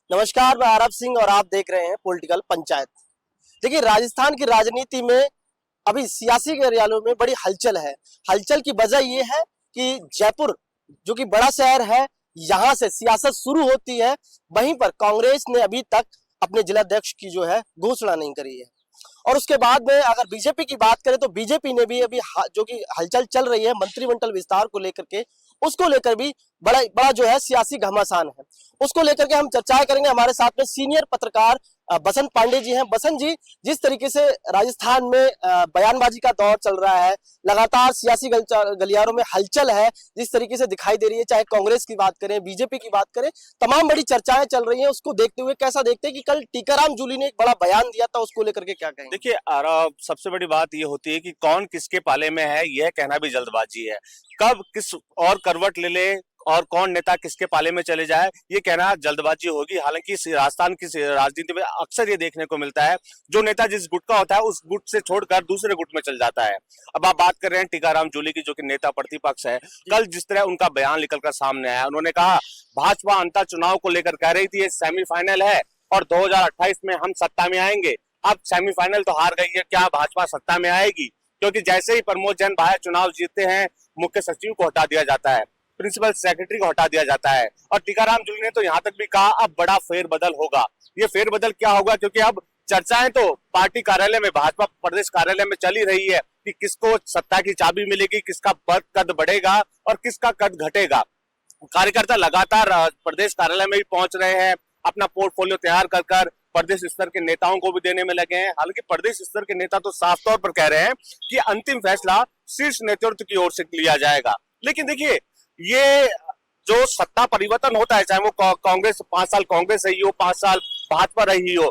नमस्कार, मैं आरब सिंह और आप देख रहे हैं पॉलिटिकल पंचायत। देखिए, राजस्थान की राजनीति में अभी सियासी गलियारों में बड़ी हलचल है। हलचल की वजह ये है कि जयपुर जो कि बड़ा शहर है, यहाँ से सियासत शुरू होती है। वहीं पर कांग्रेस ने अभी तक अपने जिलाध्यक्ष की जो है घोषणा नहीं करी है। और उसके बाद में अगर बीजेपी की बात करें तो बीजेपी ने भी अभी जो कि हलचल चल रही है मंत्रिमंडल विस्तार को लेकर के, उसको लेकर भी बड़ा बड़ा जो है सियासी घमासान है। उसको लेकर के हम चर्चाएं करेंगे। हमारे साथ में सीनियर पत्रकार बसंत पांडे जी हैं। बसंत जी, जिस तरीके से राजस्थान में बयानबाजी का दौर चल रहा है, लगातार सियासी गलियारों में हलचल है जिस तरीके से दिखाई दे रही है, चाहे कांग्रेस की बात करें, बीजेपी की बात करें, तमाम बड़ी चर्चाएं चल रही हैं। उसको देखते हुए कैसा देखते हैं कि कल टीकाराम जूली ने एक बड़ा बयान दिया था, उसको लेकर के क्या कहेंगे? देखिए, सबसे बड़ी बात ये होती है कि कौन किसके पाले में है, यह कहना भी जल्दबाजी है। कब किस और करवट ले ले और कौन नेता किसके पाले में चले जाए, ये कहना जल्दबाजी होगी। हालांकि राजस्थान की राजनीति में अक्सर ये देखने को मिलता है, जो नेता जिस गुट का होता है उस गुट से छोड़कर दूसरे गुट में चल जाता है। अब आप बात कर रहे हैं टीकाराम जूली की, जो कि नेता प्रतिपक्ष है। कल जिस तरह उनका बयान निकलकर सामने आया, उन्होंने कहा भाजपा अंतर चुनाव को लेकर कह रही थी ये सेमीफाइनल है और 2028 में हम सत्ता में आएंगे। अब सेमीफाइनल तो हार गई है, क्या भाजपा सत्ता में आएगी? क्योंकि जैसे ही प्रमोद जैन भाया चुनाव जीतते हैं, मुख्य सचिव को हटा दिया जाता है, प्रिंसिपल सेक्रेटरी को हटा दिया जाता है। और टीकाराम जूली ने तो यहाँ तक भी कहा अब बड़ा फेरबदल होगा। ये फेरबदल क्या होगा? क्योंकि अब चर्चाएं तो पार्टी कार्यालय में, भाजपा प्रदेश कार्यालय में चली रही है कि किसको सत्ता की चाबी मिलेगी, किसका कद बढ़ेगा और किसका कद घटेगा। कार्यकर्ता लगातार प्रदेश कार्यालय में भी पहुंच रहे हैं, अपना पोर्टफोलियो तैयार कर प्रदेश स्तर के नेताओं को भी देने में लगे हैं। हालांकि प्रदेश स्तर के नेता तो साफ तौर पर कह रहे हैं कि अंतिम फैसला शीर्ष नेतृत्व की ओर से लिया जाएगा। लेकिन देखिए, ये जो सत्ता परिवर्तन होता है, चाहे वो कांग्रेस 5 साल कांग्रेस रही हो, 5 साल भाजपा रही हो,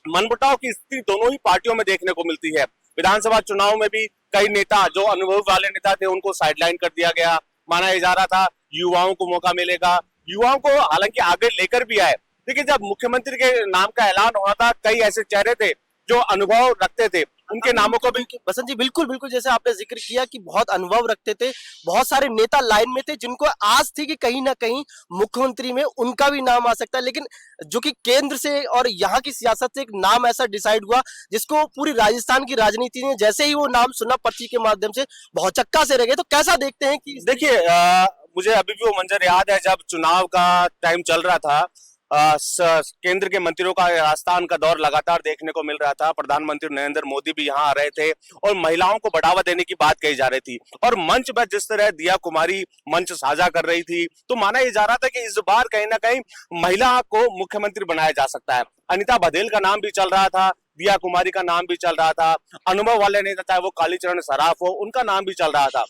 मनमुटाव की स्थिति दोनों ही पार्टियों में देखने को मिलती है। विधानसभा चुनाव में भी कई नेता, जो अनुभव वाले नेता थे, उनको साइडलाइन कर दिया गया। माना जा रहा था युवाओं को मौका मिलेगा, युवाओं को हालांकि आगे लेकर भी आए। देखिए, जब मुख्यमंत्री के नाम का ऐलान हुआ था, कई ऐसे चेहरे थे जो अनुभव रखते थे, उनके नामों को भी। बसंत जी, बिल्कुल बिल्कुल, जैसे आपने जिक्र किया कि बहुत अनुभव रखते थे, बहुत सारे नेता लाइन में थे जिनको आस थी कि कहीं ना कहीं मुख्यमंत्री में उनका भी नाम आ सकता है। लेकिन जो कि केंद्र से और यहाँ की सियासत से एक नाम ऐसा डिसाइड हुआ जिसको पूरी राजस्थान की राजनीति ने जैसे ही वो नाम सुना पर्ची के माध्यम से भौचक्का से रह गए। तो कैसा देखते हैं कि देखिए, मुझे अभी भी वो मंजर याद है जब चुनाव का टाइम चल रहा था। केंद्र के मंत्रियों का राजस्थान का दौर लगातार देखने को मिल रहा था। प्रधानमंत्री नरेंद्र मोदी भी यहाँ आ रहे थे और महिलाओं को बढ़ावा देने की बात कही जा रही थी। और मंच पर जिस तरह दिया कुमारी मंच साझा कर रही थी, तो माना ये जा रहा था कि इस बार कहीं ना कहीं महिला को मुख्यमंत्री बनाया जा सकता है। अनिता बघेल का नाम भी चल रहा था, दिया कुमारी का नाम भी चल रहा था, अनुभव वाले नेता चाहे वो कालीचरण सराफ हो, उनका नाम भी चल रहा था।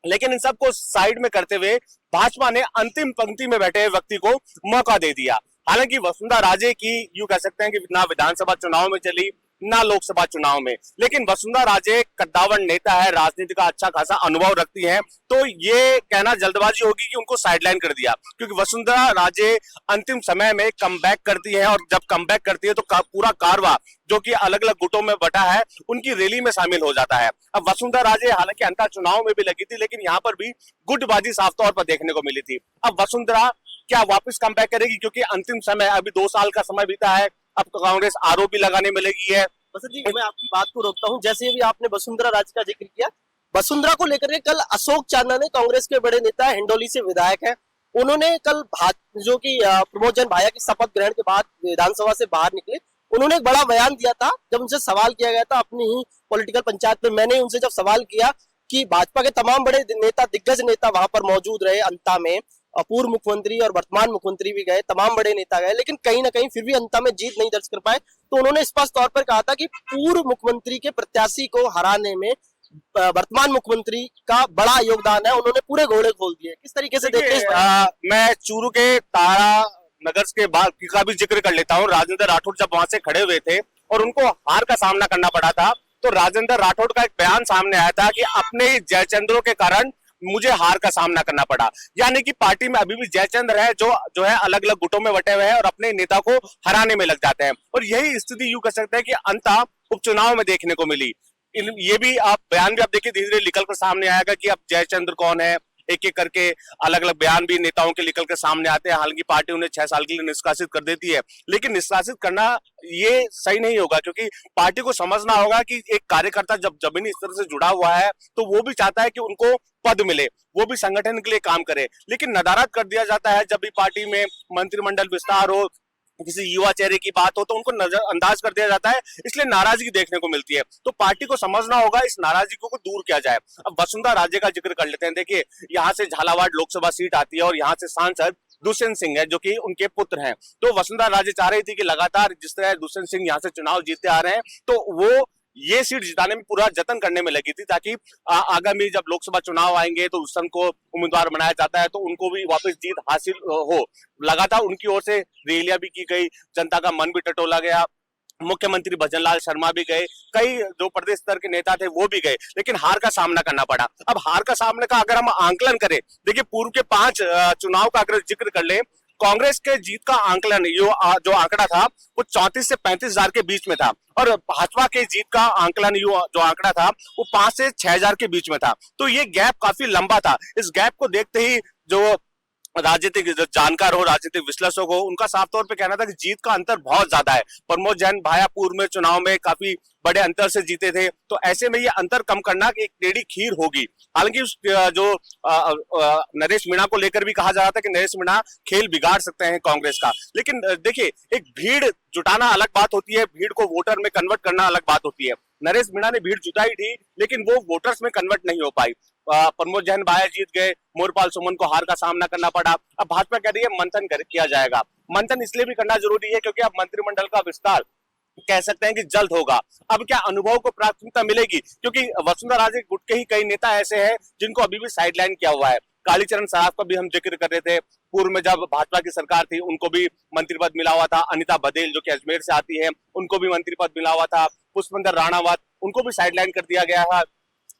लेकिन इन सबको साइड में करते हुए भाजपा ने अंतिम पंक्ति में बैठे व्यक्ति को मौका दे दिया। हालांकि वसुंधरा राजे की यूं कह सकते हैं कि ना विधानसभा चुनाव में चली, ना लोकसभा चुनाव में, लेकिन वसुंधरा राजे कद्दावर नेता है, राजनीति का अच्छा खासा अनुभव रखती हैं, तो ये कहना जल्दबाजी होगी कि उनको साइडलाइन कर दिया। क्योंकि वसुंधरा राजे अंतिम समय में कमबैक करती है और जब कमबैक करती है तो पूरा कारवा जो कि अलग अलग गुटों में बटा है, उनकी रैली में शामिल हो जाता है। अब वसुंधरा राजे हालांकि अंतर चुनाव में भी लगी थी, लेकिन यहाँ पर भी गुटबाजी साफ तौर पर देखने को मिली थी। अब वसुंधरा क्या वापस कमबैक करेगी? क्योंकि अंतिम समय, अभी 2 साल का समय बीता है, अब कांग्रेस आरोप भी लगाने में लगी है। बसंत जी, मैं आपकी बात को रोकता हूं। जैसे भी आपने वसुंधरा राजे का जिक्र किया, वसुंधरा को लेकर के कल अशोक चांदना, कांग्रेस के बड़े नेता, हिंडोली से विधायक है, उन्होंने कल जो कि प्रमोद जैन भाया की शपथ ग्रहण के बाद विधानसभा से बाहर निकले, उन्होंने एक बड़ा बयान दिया था। जब उनसे सवाल किया गया था अपनी ही पॉलिटिकल पंचायत में, मैंने उनसे जब सवाल किया कि भाजपा के तमाम बड़े नेता, दिग्गज नेता वहां पर मौजूद रहे, अंता में पूर्व मुख्यमंत्री और वर्तमान मुख्यमंत्री भी गए, तमाम बड़े नेता गए, लेकिन कहीं ना कहीं फिर भी अंता में जीत नहीं दर्ज कर पाए। तो उन्होंने स्पष्ट तौर पर कहा था कि पूर्व मुख्यमंत्री के प्रत्याशी को हराने में वर्तमान मुख्यमंत्री का बड़ा योगदान है। उन्होंने पूरे घोड़े खोल दिए। किस तरीके से देखते हैं? मैं चूरू के तारा नगर के बाद का भी जिक्र कर लेता हूँ। राजेंद्र राठौड़ जब वहां से खड़े हुए थे और उनको हार का सामना करना पड़ा था, तो राजेंद्र राठौड़ का एक बयान सामने आया था कि अपने जयचंद्रों के कारण मुझे हार का सामना करना पड़ा। यानी कि पार्टी में अभी भी जयचंद्र है जो है अलग अलग गुटों में बटे हुए हैं और अपने नेता को हराने में लग जाते हैं। और यही स्थिति यूं कह सकते हैं कि अंता उपचुनाव में देखने को मिली। ये भी आप बयान भी आप देखिए धीरे धीरे निकल कर सामने आएगा कि अब जयचंद्र कौन है, एक एक करके अलग अलग बयान भी नेताओं के निकल के सामने आते हैं। हालांकि पार्टी उन्हें 6 साल के लिए निष्कासित कर देती है, लेकिन निष्कासित करना ये सही नहीं होगा, क्योंकि पार्टी को समझना होगा कि एक कार्यकर्ता जब जमीनी स्तर से जुड़ा हुआ है तो वो भी चाहता है कि उनको पद मिले, वो भी संगठन के लिए काम करे। लेकिन नदारद कर दिया जाता है जब भी पार्टी में मंत्रिमंडल विस्तार हो, किसी युवा चेहरे की बात हो तो उनको नजरअंदाज कर दिया जाता है, इसलिए नाराजगी देखने को मिलती है। तो पार्टी को समझना होगा इस नाराजगी को दूर किया जाए। अब वसुंधरा राजे का जिक्र कर लेते हैं। देखिए, यहाँ से झालावाड़ लोकसभा सीट आती है और यहाँ से सांसद दुष्यंत सिंह है जो कि उनके पुत्र हैं। तो वसुंधरा राजे चाह रही थी कि लगातार जिस तरह दुष्यंत सिंह यहाँ से चुनाव जीतते आ रहे हैं तो वो ये सीट जिताने में पूरा जतन करने में लगी थी, ताकि आगामी जब लोकसभा चुनाव आएंगे तो दुष्यंत को उम्मीदवार बनाया जाता है तो उनको भी वापस जीत हासिल हो। लगातार उनकी ओर से रैलियां भी की गई, जनता का मन भी टटोला गया, मुख्यमंत्री भजनलाल शर्मा भी गए, कई जो प्रदेश स्तर के नेता थे वो भी गए, लेकिन हार का सामना करना पड़ा। अब हार का सामने का अगर हम आंकलन करें, देखिए पूर्व के 5 चुनाव का अगर जिक्र कर ले, कांग्रेस के जीत का आंकलन जो आंकड़ा था वो 34 से 35,000 के बीच में था, और भाजपा के जीत का आंकलन जो आंकड़ा था वो 5 से 6,000 के बीच में था। तो ये गैप काफी लंबा था। इस गैप को देखते ही जो राजनीतिक जानकार हो, राजनीतिक विश्लेषक हो, उनका साफ तौर पे कहना था कि जीत का अंतर बहुत ज्यादा है। प्रमोद जैन भाया पूर्व में चुनाव में काफी बड़े अंतर से जीते थे, तो ऐसे में ये अंतर कम करना एक टेढ़ी खीर होगी। हालांकि जो नरेश मीणा को लेकर भी कहा जा रहा था कि नरेश मीणा खेल बिगाड़ सकते हैं कांग्रेस का, लेकिन देखिए एक भीड़ जुटाना अलग बात होती है, भीड़ को वोटर में कन्वर्ट करना अलग बात होती है। नरेश मीणा ने भीड़ जुटाई थी लेकिन वो वोटर्स में कन्वर्ट नहीं हो पाई। प्रमोद जैन भाया जीत गए, मोरपाल सुमन को हार का सामना करना पड़ा। अब भाजपा कह रही है मंथन किया जाएगा। मंथन इसलिए भी करना जरूरी है क्योंकि अब मंत्रिमंडल का विस्तार कह सकते हैं कि जल्द होगा। अब क्या अनुभव को प्राथमिकता मिलेगी, क्योंकि वसुंधरा राजे गुट के ही कई नेता ऐसे हैं जिनको अभी भी साइडलाइन किया हुआ है। कालीचरण सराफ का भी हम जिक्र कर रहे थे, पूर्व में जब भाजपा की सरकार थी उनको भी मंत्री पद मिला हुआ था। अनिता बघेल जो कि अजमेर से आती है, उनको भी मंत्री पद मिला हुआ था। पुष्पेंद्र राणावत, उनको भी साइडलाइन कर दिया गया है।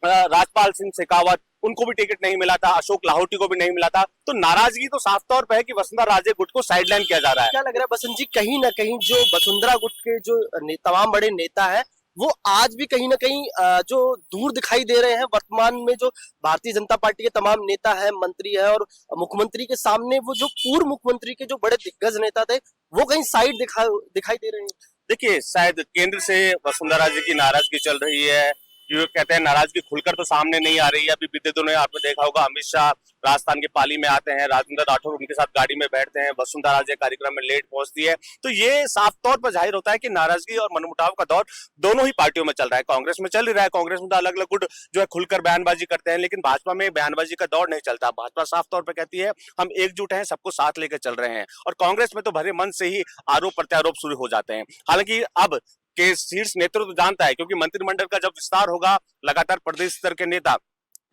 राजपाल सिंह शेखावत, उनको भी टिकट नहीं मिला था। अशोक लाहौटी को भी नहीं मिला था। तो नाराजगी तो साफ तौर पर है कि वसुंधरा राजे गुट को साइडलाइन किया जा रहा है। क्या लग रहा है बसंत जी, कहीं ना कहीं जो वसुंधरा गुट के जो तमाम बड़े नेता हैं वो आज भी कहीं ना कहीं जो दूर दिखाई दे रहे हैं वर्तमान में, जो भारतीय जनता पार्टी के तमाम नेता हैं, मंत्री है और मुख्यमंत्री के सामने वो जो पूर्व मुख्यमंत्री के जो बड़े दिग्गज नेता थे वो कहीं साइड दिखाई दे रहे हैं। देखिए, शायद केंद्र से वसुंधरा राजे की नाराजगी चल रही है। ये कहते हैं नाराजगी खुलकर तो सामने नहीं आ रही है। अभी बीते दिनों आपने देखा होगा अमित शाह राजस्थान के पाली में आते हैं, राजेंद्र राठौर उनके साथ गाड़ी में बैठते हैं, वसुंधरा राजे कार्यक्रम में लेट पहुंचती है। तो ये साफ तौर पर जाहिर होता है कि नाराजगी और मनमुटाव का दौर दोनों ही पार्टियों में चल रहा है। कांग्रेस में चल ही रहा है, कांग्रेस में तो अलग अलग गुट जो है खुलकर बयानबाजी करते हैं, लेकिन भाजपा में बयानबाजी का दौर नहीं चलता। भाजपा साफ तौर पर कहती है हम एकजुट हैं, सबको साथ लेकर चल रहे हैं, और कांग्रेस में तो भरे मन से ही आरोप प्रत्यारोप शुरू हो जाते हैं। हालांकि अब के शीर्ष नेतृत्व जानता है, क्योंकि मंत्रिमंडल का जब विस्तार होगा लगातार प्रदेश स्तर के नेता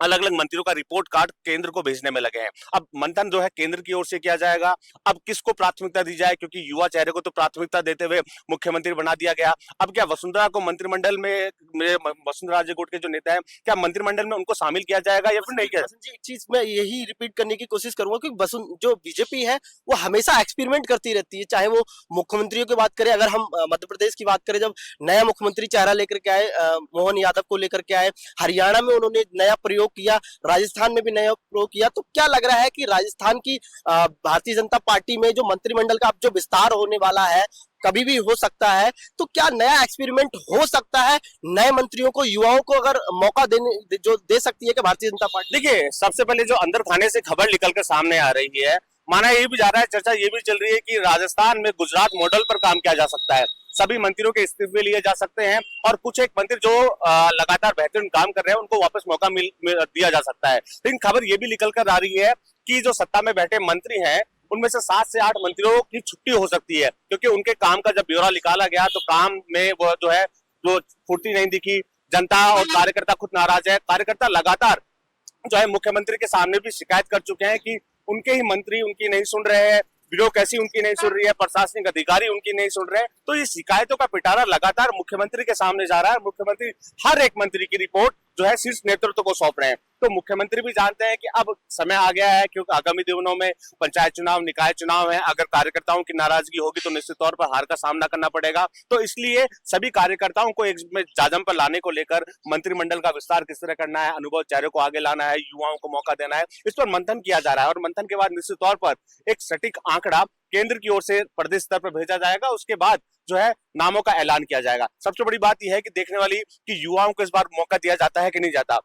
अलग अलग मंत्रियों का रिपोर्ट कार्ड केंद्र को भेजने में लगे हैं। अब मंथन जो है केंद्र की ओर से किया जाएगा। अब किसको प्राथमिकता दी जाए, क्योंकि युवा चेहरे को तो प्राथमिकता देते हुए मुख्यमंत्री बना दिया गया। अब क्या वसुंधरा को मंत्रिमंडल में वसुंधरा राजे गुट के जो नेता है, क्या मंत्रिमंडल में उनको शामिल किया जाएगा या फिर नहीं किया? एक चीज मैं यही रिपीट करने की कोशिश करूंगा कि जो बीजेपी है वो हमेशा एक्सपेरिमेंट करती रहती है, चाहे वो मुख्यमंत्रियों की बात करें। अगर हम मध्य प्रदेश की बात करें, जब नया मुख्यमंत्री चेहरा लेकर के आए, मोहन यादव को लेकर के आए, हरियाणा में उन्होंने नया प्रयोग किया, राजस्थान में भी नया प्रयोग किया। तो क्या लग रहा है कि राजस्थान की भारतीय जनता पार्टी में जो मंत्रिमंडल का अब जो विस्तार होने वाला है कभी भी हो सकता है, तो क्या नया एक्सपेरिमेंट हो सकता है? नए मंत्रियों को, युवाओं को अगर मौका दे सकती है कि भारतीय जनता पार्टी? देखिए, सबसे पहले जो अंदर खाने से खबर निकलकर सामने आ रही है, माना ये भी जा रहा है, चर्चा ये भी चल रही है कि राजस्थान में गुजरात मॉडल पर काम किया जा सकता है। सभी मंत्रियों के इस्तीफे लिए जा सकते हैं और कुछ एक मंत्री जो लगातार बेहतरीन काम कर रहे हैं उनको वापस मौका दिया जा सकता है। लेकिन खबर ये भी निकल कर आ रही है कि जो सत्ता में बैठे मंत्री हैं उनमें से 7 से 8 मंत्रियों की छुट्टी हो सकती है, क्योंकि उनके काम का जब ब्यौरा निकाला गया तो काम में वो जो है जो फुर्ती नहीं दिखी। जनता और कार्यकर्ता खुद नाराज है। कार्यकर्ता लगातार जो है मुख्यमंत्री के सामने भी शिकायत कर चुके हैं कि उनके ही मंत्री उनकी नहीं सुन रहे हैं, ब्यूरोक्रेसी उनकी नहीं सुन रही है, प्रशासनिक अधिकारी उनकी नहीं सुन रहे हैं। तो ये शिकायतों का पिटारा लगातार मुख्यमंत्री के सामने जा रहा है। मुख्यमंत्री हर एक मंत्री की रिपोर्ट जो है शीर्ष नेतृत्व को सौंप रहे हैं। तो मुख्यमंत्री भी जानते हैं कि अब समय आ गया है, क्योंकि आगामी दिनों में पंचायत चुनाव, निकाय चुनाव है। अगर कार्यकर्ताओं की नाराजगी होगी तो निश्चित तौर पर हार का सामना करना पड़ेगा। तो इसलिए सभी कार्यकर्ताओं को एक में जाजम पर लाने को लेकर मंत्रिमंडल का विस्तार किस तरह करना है, अनुभव चेहरे को आगे लाना है, युवाओं को मौका देना है, इस पर मंथन किया जा रहा है। और मंथन के बाद निश्चित तौर पर एक सटीक आंकड़ा केंद्र की ओर से प्रदेश स्तर पर भेजा जाएगा। उसके बाद जो है नामों का ऐलान किया जाएगा। सबसे बड़ी बात यह है कि देखने वाली कि युवाओं को इस बार मौका दिया जाता है कि नहीं जाता।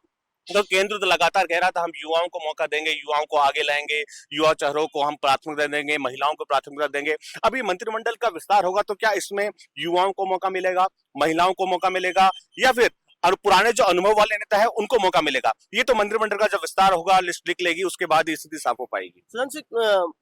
तो केंद्र तो लगातार कह रहा था हम युवाओं को मौका देंगे, युवाओं को आगे लाएंगे, युवा चेहरों को हम प्राथमिकता देंगे, महिलाओं को प्राथमिकता देंगे। अभी मंत्रिमंडल का विस्तार होगा तो क्या इसमें युवाओं को मौका मिलेगा, महिलाओं को मौका मिलेगा, या फिर और पुराने जो अनुभव वाले नेता है उनको मौका मिलेगा? ये तो मंत्रिमंडल का जब विस्तार होगा, लिस्ट लिख लेगी, उसके बाद स्थिति साफ हो पाएगी।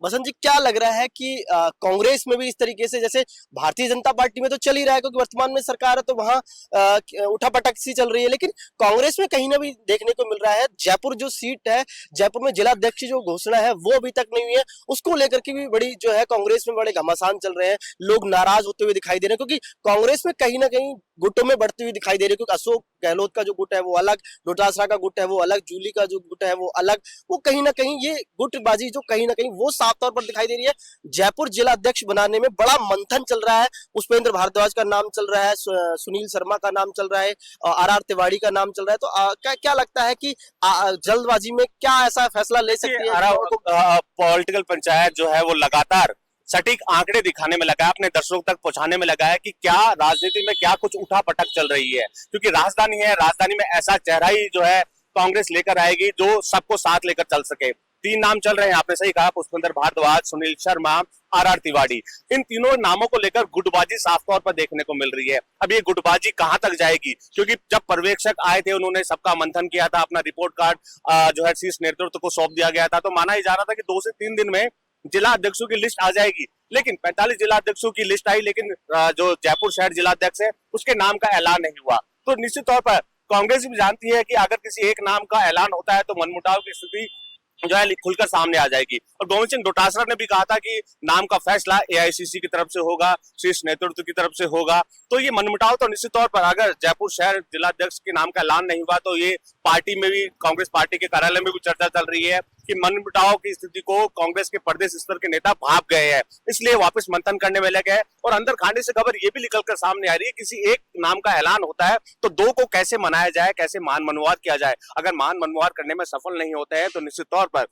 बसंत जी, क्या लग रहा है कि कांग्रेस में भी इस तरीके से, जैसे भारतीय जनता पार्टी में तो चल ही रहा है क्योंकि वर्तमान में सरकार है तो वहां उठापटक सी चल रही है, लेकिन कांग्रेस में कहीं ना भी देखने को मिल रहा है जयपुर जो सीट है, जयपुर में जिला अध्यक्ष की जो घोषणा है वो अभी तक नहीं हुई है, उसको लेकर के भी बड़ी जो है कांग्रेस में बड़े घमासान चल रहे हैं, लोग नाराज होते हुए दिखाई दे रहे हैं, क्योंकि कांग्रेस में कहीं ना कहीं गुटों में बढ़ती हुई दिखाई दे रही है। क्योंकि अशोक गहलोत का जो गुट है वो अलग, डोटासरा का गुट है वो अलग, जूली का जो गुट है वो अलग, वो कहीं ना कहीं ये गुटबाजी जो कहीं ना कहीं वो साफ तौर पर दिखाई दे रही है। जयपुर जिला अध्यक्ष बनाने में बड़ा मंथन चल रहा है, पुष्पेंद्र भारद्वाज का नाम चल रहा है, सुनील शर्मा का नाम चल रहा है, आर तिवारी का नाम चल रहा है। तो क्या लगता है कि जल्दबाजी में क्या ऐसा फैसला ले सकती है? पॉलिटिकल पंचायत जो है वो लगातार सटीक आंकड़े दिखाने में लगा है, अपने दर्शकों तक पहुंचाने में लगा है कि क्या राजनीति में क्या कुछ उठा पटक चल रही है। क्योंकि राजधानी है, राजधानी में ऐसा चेहरा ही जो है कांग्रेस लेकर आएगी जो सबको साथ लेकर चल सके। तीन नाम चल रहे हैं, आपने सही कहा, पुष्पेंद्र भारद्वाज, सुनील शर्मा, आर तिवारी। इन तीनों नामों को लेकर गुटबाजी साफ तौर पर देखने को मिल रही है। अब ये गुटबाजी कहां तक जाएगी? क्योंकि जब पर्यवेक्षक आए थे उन्होंने सबका मंथन किया था, अपना रिपोर्ट कार्ड जो है शीर्ष नेतृत्व को सौंप दिया गया था, तो माना ही जा रहा था कि 2 से 3 दिन में जिला अध्यक्षों की लिस्ट आ जाएगी। लेकिन 45 जिला अध्यक्षों की लिस्ट आई, लेकिन जो जयपुर शहर जिला अध्यक्ष है उसके नाम का ऐलान नहीं हुआ। तो निश्चित तौर पर कांग्रेस भी जानती है कि अगर किसी एक नाम का ऐलान होता है तो मनमुटाव की स्थिति जो है खुलकर सामने आ जाएगी। और गोविंद सिंह डोटासरा ने भी कहा था कि नाम का फैसला एआईसीसी की तरफ से होगा, शीर्ष नेतृत्व की तरफ से होगा। तो ये मनमुटाव तो निश्चित तौर पर, अगर जयपुर शहर जिला अध्यक्ष के नाम का ऐलान नहीं हुआ तो ये पार्टी में भी, कांग्रेस पार्टी के कार्यालय में भी चर्चा चल रही है कि मनमुटाव की स्थिति को कांग्रेस के प्रदेश स्तर के नेता भाप गए हैं, इसलिए वापस मंथन करने में लगे हैं। और अंदर खाने से खबर ये भी निकलकर सामने आ रही है, किसी एक नाम का ऐलान होता है तो 2 को कैसे मनाया जाए, कैसे मान मनोवार किया जाए। अगर मान मनोवार करने में सफल नहीं होते हैं तो निश्चित तौर पर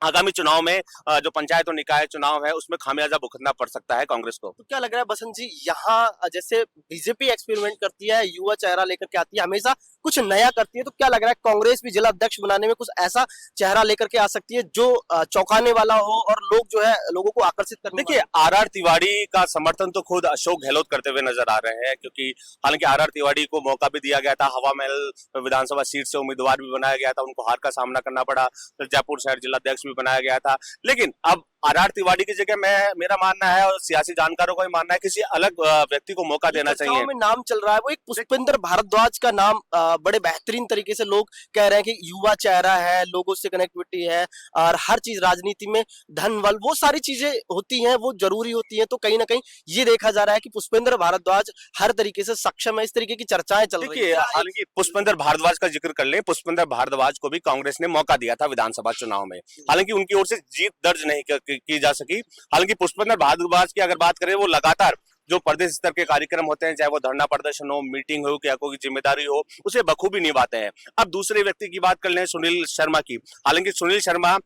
आगामी चुनाव में जो पंचायत और निकाय चुनाव है उसमें खामियाजा भुगतना पड़ सकता है कांग्रेस को। तो क्या लग रहा है बसंत जी, यहाँ जैसे बीजेपी एक्सपेरिमेंट करती है, युवा चेहरा लेकर के आती है, हमेशा कुछ नया करती है, तो क्या लग रहा है कांग्रेस भी जिला अध्यक्ष बनाने में कुछ ऐसा चेहरा लेकर के आ सकती है जो चौंकाने वाला हो और लोग जो है लोगों को आकर्षित करने? देखिए, आर तिवारी का समर्थन तो खुद अशोक गहलोत करते हुए नजर आ रहे हैं, क्योंकि हालांकि आर तिवारी को मौका भी दिया गया था, हवा महल विधानसभा सीट से उम्मीदवार भी बनाया गया था, उनको हार का सामना करना पड़ा, तो जयपुर शहर जिला अध्यक्ष भी बनाया गया था। लेकिन अब आर तिवारी की जगह मेरा मानना है और सियासी जानकारों का भी मानना है किसी अलग व्यक्ति को मौका देना चाहिए। में नाम चल रहा है वो एक पुष्पेंद्र भारद्वाज का नाम, बड़े बेहतरीन तरीके से लोग कह रहे हैं कि युवा चेहरा है, लोगों से कनेक्टिविटी है, और हर चीज राजनीति में धन बल वो सारी चीजें होती हैं, वो जरूरी होती हैं। तो कहीं ना कहीं ये देखा जा रहा है कि पुष्पेंद्र भारद्वाज हर तरीके से सक्षम है, इस तरीके की चर्चाएं चल रही है। हालांकि पुष्पेंद्र भारद्वाज का जिक्र कर लें, पुष्पेंद्र भारद्वाज को भी कांग्रेस ने मौका दिया था विधानसभा चुनाव में, हालांकि उनकी ओर से जीत दर्ज नहीं की जा सकी। हालांकि पुष्पेंद्र भारद्वाज की अगर बात करें, वो लगातार जो प्रदेश स्तर के कार्यक्रम होते हैं, चाहे वो धरना प्रदर्शन हो, मीटिंग हो, क्या कोई जिम्मेदारी हो, उसे बखूबी निभाते हैं। अब दूसरे व्यक्ति की बात कर लें, सुनील शर्मा की। हालांकि सुनील शर्मा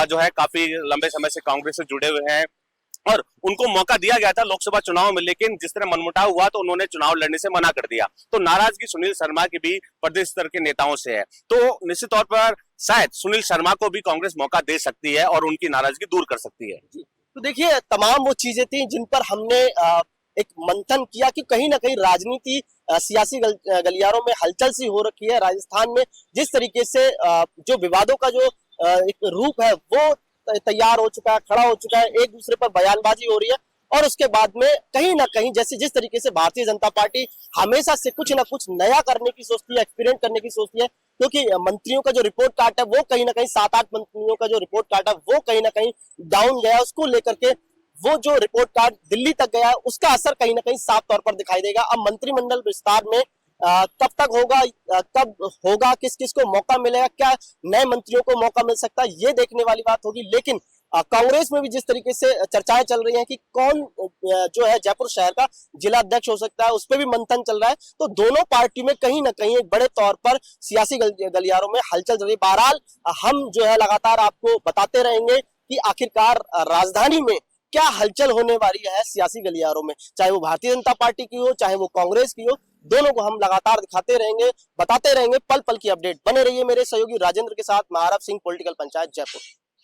जो है काफी लंबे समय से कांग्रेस से जुड़े हुए हैं और उनको मौका दिया गया था लोकसभा चुनाव में, लेकिन जिस तरह मनमुटाव हुआ तो उन्होंने चुनाव लड़ने से मना कर दिया। तो नाराजगी सुनील शर्मा की भी प्रदेश स्तर के नेताओं से है। तो निश्चित तौर पर शायद सुनील शर्मा को भी कांग्रेस मौका दे सकती है और उनकी नाराजगी दूर कर सकती है। तो देखिए, तमाम वो चीजें थी जिन पर हमने एक मंथन किया कि कहीं ना कहीं राजनीति सियासी गलियारों में हलचल सी हो रखी है। राजस्थान में जिस तरीके से जो विवादों का जो एक रूप है वो तैयार हो चुका है, खड़ा हो चुका है, एक दूसरे पर बयानबाजी हो रही है, और उसके बाद में कहीं ना कहीं जैसे जिस तरीके से भारतीय जनता पार्टी हमेशा से कुछ ना कुछ नया करने की सोचती है, एक्सपेरिमेंट करने की सोचती है, क्योंकि मंत्रियों का जो रिपोर्ट कार्ड है वो कहीं ना कहीं 7-8 मंत्रियों का जो रिपोर्ट कार्ड है वो कहीं ना कहीं डाउन गया, उसको लेकर के वो जो रिपोर्ट कार्ड दिल्ली तक गया उसका असर कहीं ना कहीं साफ तौर पर दिखाई देगा। अब मंत्रिमंडल विस्तार में कब तक होगा, कब होगा, किस किस को मौका मिलेगा, क्या नए मंत्रियों को मौका मिल सकता है, ये देखने वाली बात होगी। लेकिन कांग्रेस में भी जिस तरीके से चर्चाएं चल रही हैं कि कौन जो है जयपुर शहर का जिला अध्यक्ष हो सकता है, उस पर भी मंथन चल रहा है। तो दोनों पार्टी में कहीं ना कहीं एक बड़े तौर पर सियासी गलियारों में हलचल चल रही है। बहरहाल हम जो है लगातार आपको बताते रहेंगे कि आखिरकार राजधानी में क्या हलचल होने वाली है सियासी गलियारों में, चाहे वो भारतीय जनता पार्टी की हो, चाहे वो कांग्रेस की हो। दोनों को हम लगातार दिखाते रहेंगे, बताते रहेंगे, पल पल की अपडेट। बने रहिए मेरे सहयोगी राजेंद्र के साथ। मैं आरव सिंह, पॉलिटिकल पंचायत, जयपुर।